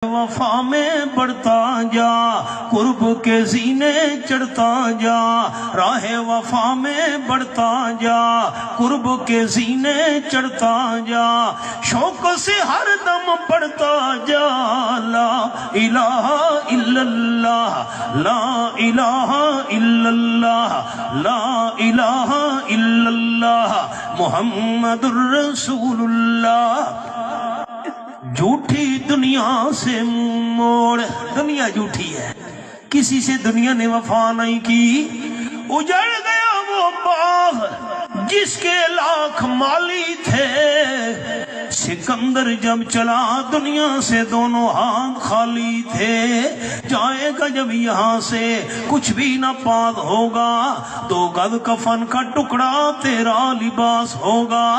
وفا میں بڑھتا جا، قرب کے زینے چڑھتا جا، راہ وفا میں بڑھتا جا، قرب کے زینے چڑھتا جا، شوق سے ہر دم بڑھتا جا، لا الہ الا اللہ، لا الہ الا اللہ، لا الہ الا اللہ، محمد الرسول اللہ۔ جھوٹی دنیا سے منہ موڑ، دنیا جھوٹی ہے، کسی سے دنیا نے وفا نہیں کی، اجڑ گیا وہ باغ جس کے لاکھ مالی تھے، سکندر جب چلا دنیا سے دونوں ہاتھ خالی تھے، جائے گا جب یہاں سے کچھ بھی نہ پاد ہوگا، 2 گز کفن کا ٹکڑا تیرا لباس ہوگا۔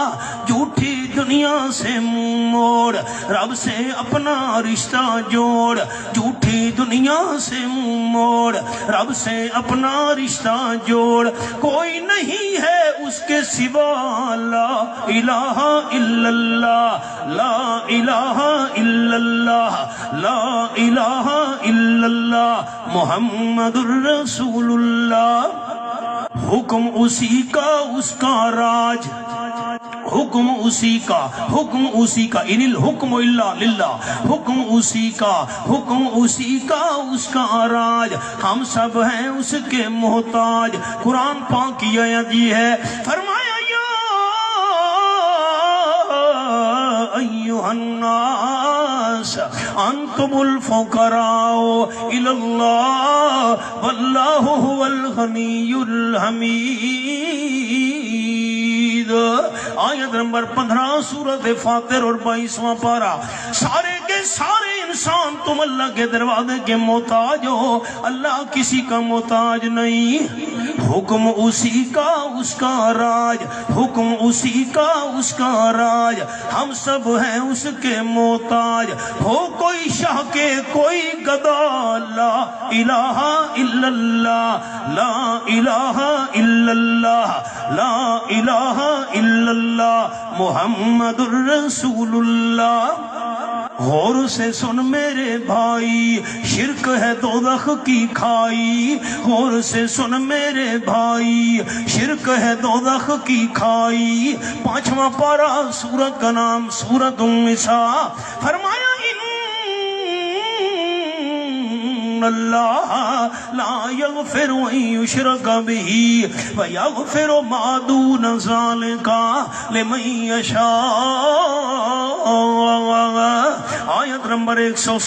جھوٹی دنیا سے منہ موڑ، رب سے اپنا رشتہ جوڑ، جھوٹی دنیا سے منہ موڑ، رب سے اپنا رشتہ جوڑ، کوئی نہیں ہے اس کے سوا، لا الہ الا اللہ، لا الہ الا اللہ، لا الہ الا اللہ، محمد الرسول اللہ۔ حکم اسی کا اس کا راج، حکم اسی کا، حکم اسی کا، ان الحکم الا للہ، حکم اسی کا، حکم اسی کا اس کا راج، ہم سب ہیں اس کے محتاج۔ قرآن پاک کی آیت یہ ہے، فرمایا یا ایھا الناس انتم الفقراء الی اللہ واللہ هو الغنی الحمید۔ آیت نمبر 15 سورۃ فاطر اور 22واں پارہ۔ سارے کے سارے انسان تم اللہ کے دروازے کے محتاج ہو، اللہ کسی کا محتاج نہیں۔ حکم اسی کا اس کا راج، حکم اسی کا اس کا راج، ہم سب ہیں اس کے محتاج۔ ہو کوئی شاہ کے کوئی گدا، لا الہ الا اللہ، لا الہ الا اللہ، لا الہ الا اللہ، محمد الرسول اللہ۔ غور سے سن میرے بھائی، شرک ہے دوزخ کی کھائی، غور سے سن میرے بھائی، شرک ہے دوزخ کی کھائی۔ 5واں پارہ، سورت کا نام سورۃ النساء۔ فرمایا اللہ لا یغفر ان یشرک بہ ویغفر ما دون ذلک لمن یشاء۔ آیت نمبر 116۔